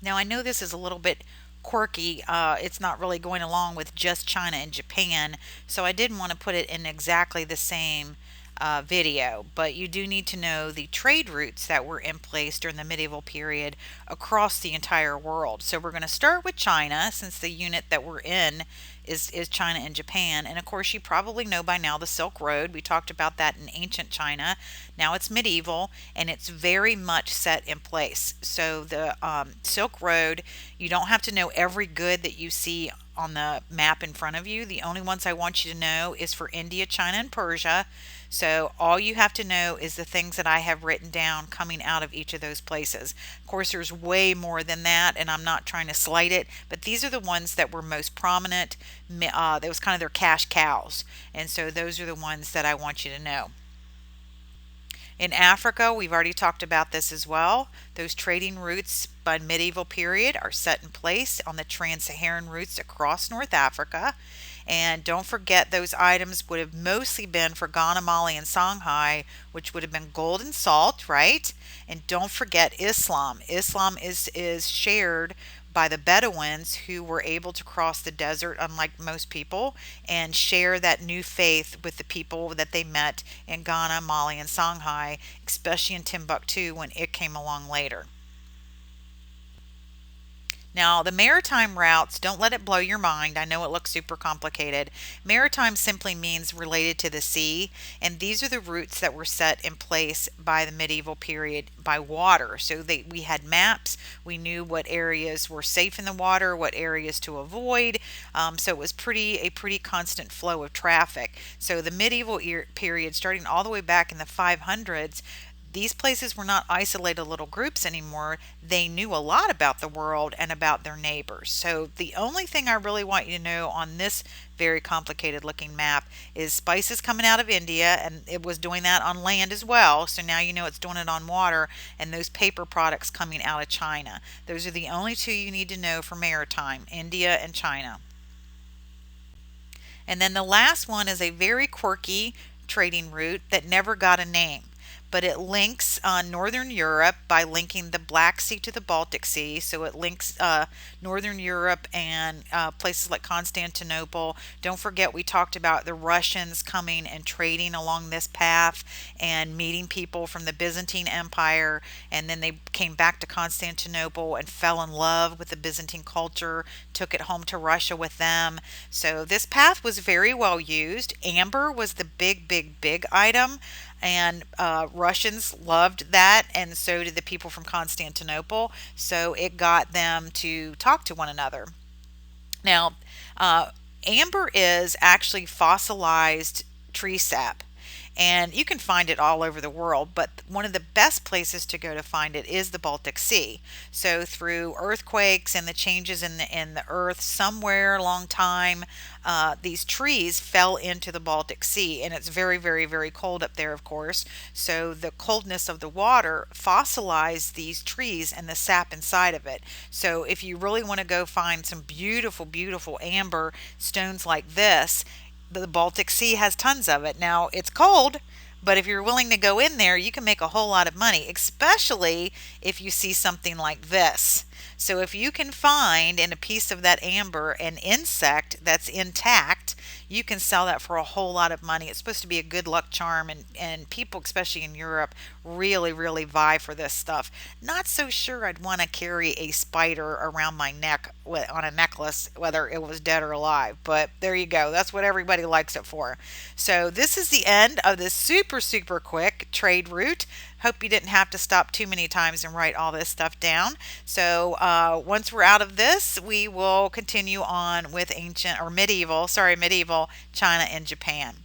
Now, I know this is a little bit quirky. It's not really going along with just China and Japan, so I didn't want to put it in exactly the same video. But you do need to know the trade routes that were in place during the medieval period across the entire world. So we're going to start with China, since the unit that we're in is China and Japan. And of course, you probably know by now the Silk Road. We talked about that in ancient China. Now it's medieval, and it's very much set in place. So the Silk Road, you don't have to know every good that you see on the map in front of you. The only ones I want you to know is for India, China, and Persia. So all you have to know is the things that I have written down coming out of each of those places. Of course, there's way more than that, and I'm not trying to slight it, but these are the ones that were most prominent. That was kind of their cash cows. And so those are the ones that I want you to know. In Africa, we've already talked about this as well. Those trading routes by medieval period are set in place on the trans-Saharan routes across North Africa. And don't forget, those items would have mostly been for Ghana, Mali, and Songhai, which would have been gold and salt, right? And don't forget Islam. Islam is shared by the Bedouins, who were able to cross the desert, unlike most people, and share that new faith with the people that they met in Ghana, Mali, and Songhai, especially in Timbuktu when it came along later. Now, the maritime routes, don't let it blow your mind. I know it looks super complicated. Maritime simply means related to the sea, and these are the routes that were set in place by the medieval period by water. So we had maps, we knew what areas were safe in the water, what areas to avoid. So it was a pretty constant flow of traffic. So the medieval period, starting all the way back in the 500s, these places were not isolated little groups anymore. They knew a lot about the world and about their neighbors. So the only thing I really want you to know on this very complicated looking map is spices coming out of India, and it was doing that on land as well. So now you know it's doing it on water, and those paper products coming out of China. Those are the only two you need to know for maritime, India and China. And then the last one is a very quirky trading route that never got a name, but it links Northern Europe by linking the Black Sea to the Baltic Sea. So it links Northern Europe and places like Constantinople. Don't forget, we talked about the Russians coming and trading along this path and meeting people from the Byzantine Empire. And then they came back to Constantinople and fell in love with the Byzantine culture, took it home to Russia with them. So this path was very well used. Amber was the big item, and Russians loved that, and so did the people from Constantinople. So it got them to talk to one another. Now, amber is actually fossilized tree sap, and you can find it all over the world, but one of the best places to go to find it is the Baltic Sea. So through earthquakes and the changes in the earth somewhere a long time, these trees fell into the Baltic Sea, and it's very cold up there, of course. So the coldness of the water fossilized these trees and the sap inside of it. So if you really want to go find some beautiful amber stones like this, the Baltic Sea has tons of it. Now, it's cold, but if you're willing to go in there, you can make a whole lot of money, especially if you see something like this. So if you can find in a piece of that amber an insect that's intact, you can sell that for a whole lot of money. It's supposed to be a good luck charm, and people, especially in Europe, really vie for this stuff. Not so sure I'd want to carry a spider around my neck on a necklace, whether it was dead or alive. But there you go. That's what everybody likes it for. So this is the end of this super quick trade route. Hope you didn't have to stop too many times and write all this stuff down. So once we're out of this, we will continue on with medieval China and Japan.